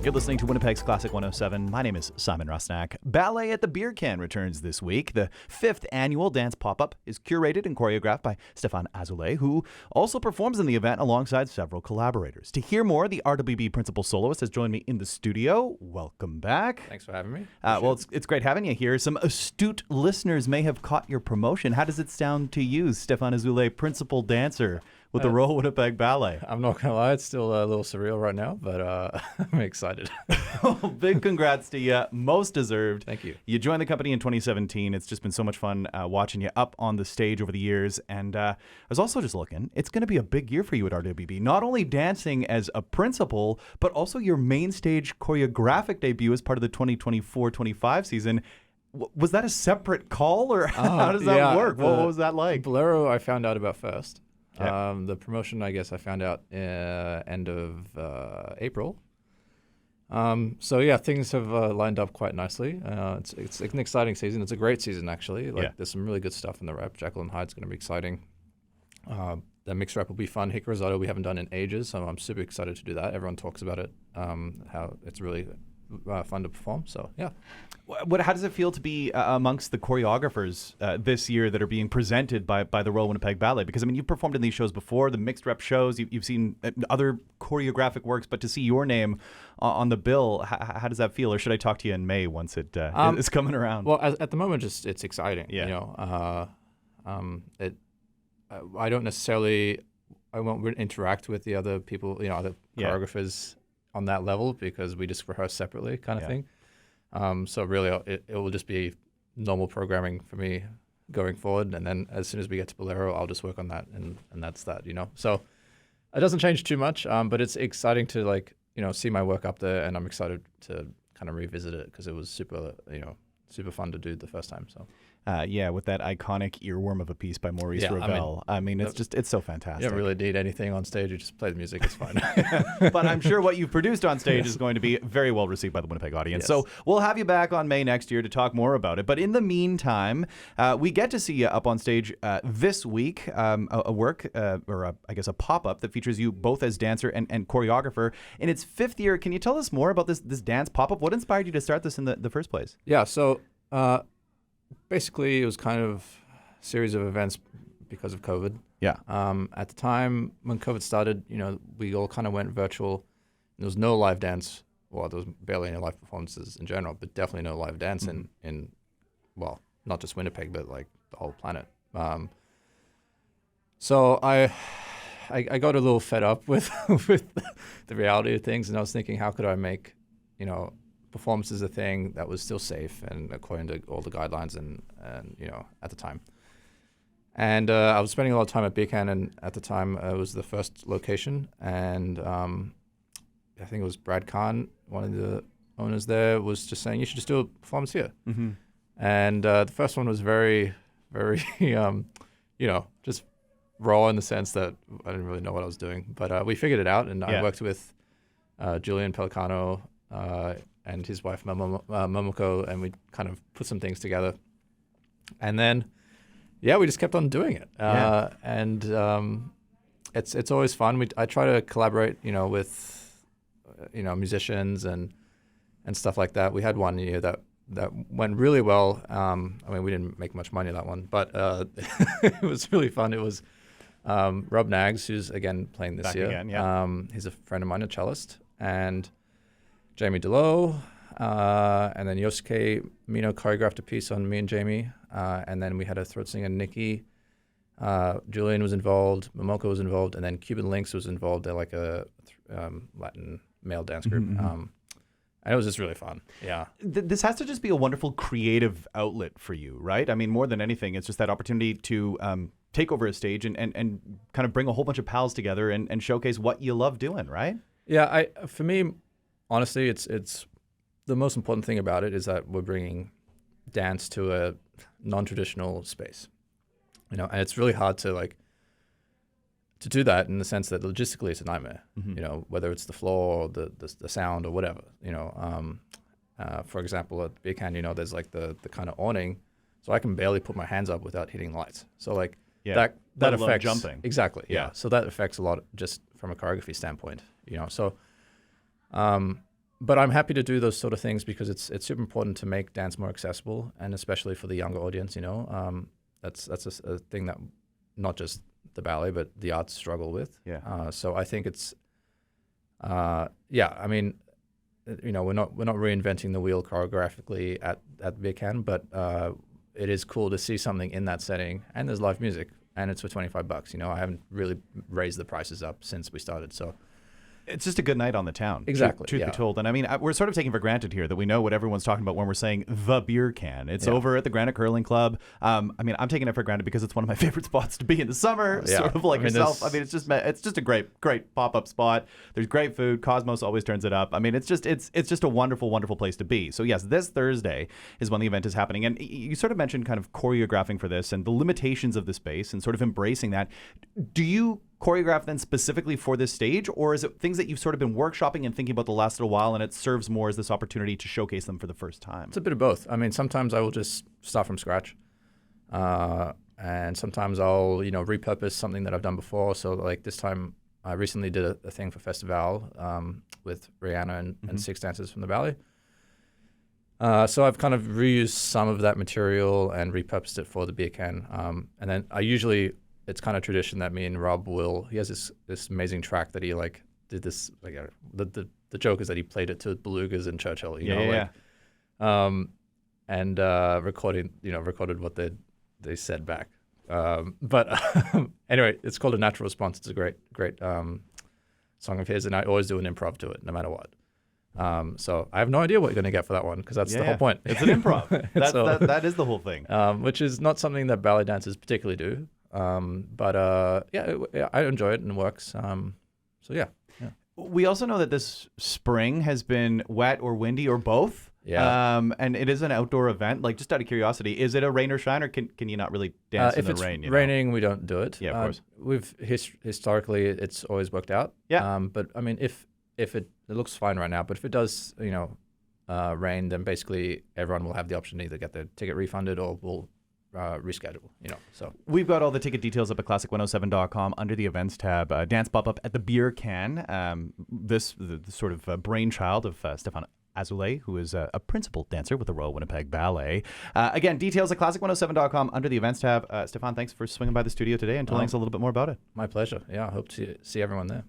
You're listening to Winnipeg's Classic 107. My name is Simon Rusnak. Ballet at the Beer Can returns this week. The 5th annual dance pop-up is curated and choreographed by Stephan Azulay, who also performs in the event alongside several collaborators. To hear more, the RWB principal soloist has joined me in the studio. Welcome back. Thanks for having me. It's great having you here. Some astute listeners may have caught your promotion. How does it sound to you, Stephan Azulay, principal dancer with the Royal Winnipeg Ballet? I'm not going to lie, it's still a little surreal right now, but I'm excited. Big congrats to you. Most deserved. Thank you. You joined the company in 2017. It's just been so much fun watching you up on the stage over the years. And I was also just looking. It's going to be a big year for you at RWB. Not only dancing as a principal, but also your main stage choreographic debut as part of the 2024-25 season. Was that a separate call, or how does that work? What was that like? Bolero I found out about first. Yeah. The promotion, I guess, I found out end of April. Things have lined up quite nicely. It's an exciting season. It's a great season, actually. There's some really good stuff in the rep. Jekyll and Hyde's going to be exciting. The mixed rep will be fun. Hick Risotto we haven't done in ages, so I'm super excited to do that. Everyone talks about it, how it's really fun to perform. So, yeah. How does it feel to be amongst the choreographers this year that are being presented by the Royal Winnipeg Ballet? Because, I mean, you've performed in these shows before, the mixed rep shows, you've seen other choreographic works, but to see your name on the bill, how does that feel? Or should I talk to you in May once it is coming around? Well, at the moment, it's exciting. Yeah. I don't necessarily, I won't interact with the other people, other choreographers on that level, because we just rehearse separately kind of thing. So really, it will just be normal programming for me going forward. And then as soon as we get to Bolero, I'll just work on that. And that's that, So it doesn't change too much, but it's exciting to see my work up there. And I'm excited to kind of revisit it because it was super fun to do the first time. So. With that iconic earworm of a piece by Maurice Ravel. It's so fantastic. You don't really need anything on stage. You just play the music. It's fine. But I'm sure what you've produced on stage is going to be very well received by the Winnipeg audience. Yes. So we'll have you back on May next year to talk more about it. But in the meantime, we get to see you up on stage this week, a work, a pop-up that features you both as dancer and choreographer. In its 5th year, can you tell us more about this dance pop-up? What inspired you to start this in the first place? Yeah, so... basically, it was kind of a series of events because of COVID. Yeah. At the time when COVID started, we all kind of went virtual. There was no live dance. Well, there was barely any live performances in general, but definitely no live dance in not just Winnipeg, but like the whole planet. So I got a little fed up with the reality of things, and I was thinking, how could I make, performance is a thing that was still safe and according to all the guidelines and at the time. And I was spending a lot of time at Beer Can, and at the time it was the first location, and I think it was Brad Kahn, one of the owners there, was just saying, you should just do a performance here. Mm-hmm. And the first one was very, very, just raw in the sense that I didn't really know what I was doing. But we figured it out, and I worked with Julian Pelicano, and his wife Momoko, and we kind of put some things together. And then, we just kept on doing it. And it's always fun. I try to collaborate, with, musicians and stuff like that. We had one year that went really well. We didn't make much money that one, but it was really fun. It was Rob Nags, who's again playing this year. He's a friend of mine, a cellist, and Jamie Delow, and then Yosuke Mino choreographed a piece on me and Jamie, and then we had a throat singer, Nikki. Julian was involved, Momoko was involved, and then Cuban Links was involved. They're like a Latin male dance group. Mm-hmm. And it was just really fun. Yeah. This has to just be a wonderful creative outlet for you, right? I mean, more than anything, it's just that opportunity to take over a stage and kind of bring a whole bunch of pals together and showcase what you love doing, right? Yeah, for me, honestly, it's the most important thing about it is that we're bringing dance to a non-traditional space, and it's really hard to do that in the sense that logistically it's a nightmare, whether it's the floor or the sound or whatever, for example, at Beer Can, there's like the kind of awning, so I can barely put my hands up without hitting lights. So that affects jumping. Exactly. Yeah. So that affects a lot just from a choreography standpoint, So But I'm happy to do those sort of things because it's super important to make dance more accessible, and especially for the younger audience. That's a thing that not just the ballet but the arts struggle with. Yeah. So I think it's I mean, we're not reinventing the wheel choreographically at Big Can, but it is cool to see something in that setting, and there's live music, and it's for $25. I haven't really raised the prices up since we started, so. It's just a good night on the town. Exactly. Truth be told. And I mean, we're sort of taking for granted here that we know what everyone's talking about when we're saying the beer can. It's over at the Granite Curling Club. I mean, I'm taking it for granted because it's one of my favorite spots to be in the summer, sort of like yourself. I mean, it's just a great pop-up spot. There's great food. Cosmos always turns it up. I mean, it's just a wonderful, wonderful place to be. So yes, this Thursday is when the event is happening. And you sort of mentioned kind of choreographing for this and the limitations of the space and sort of embracing that. Do you choreograph then specifically for this stage, or is it things that you've sort of been workshopping and thinking about the last little while and it serves more as this opportunity to showcase them for the first time? It's a bit of both. I mean, sometimes I will just start from scratch, and sometimes I'll repurpose something that I've done before. So like this time I recently did a thing for Festival with Rihanna and 6 dancers from the Ballet. So I've kind of reused some of that material and repurposed it for the beer can, and then it's kind of tradition that me and Rob he has this amazing track that he did this, the joke is that he played it to belugas in Churchill, and recorded what they said back. But anyway, it's called A Natural Response. It's a great song of his, and I always do an improv to it, no matter what. So I have no idea what you're going to get for that one because that's the whole point. It's an improv. That is the whole thing. Which is not something that ballet dancers particularly do. But I enjoy it and it works. So yeah. We also know that this spring has been wet or windy or both. Yeah. And it is an outdoor event. Like, just out of curiosity, is it a rain or shine, or can you not really dance in the rain? If it's raining, we don't do it. Yeah, of course. We've historically it's always worked out. Yeah. But I mean, if it looks fine right now, but if it does, rain, then basically everyone will have the option to either get their ticket refunded or we'll reschedule, so. We've got all the ticket details up at classic107.com under the events tab. Dance pop-up at the Beer Can. The sort of brainchild of Stephan Azulay, who is a principal dancer with the Royal Winnipeg Ballet. Again, details at classic107.com under the events tab. Stephan, thanks for swinging by the studio today and telling us a little bit more about it. My pleasure. Yeah, I hope to see everyone there.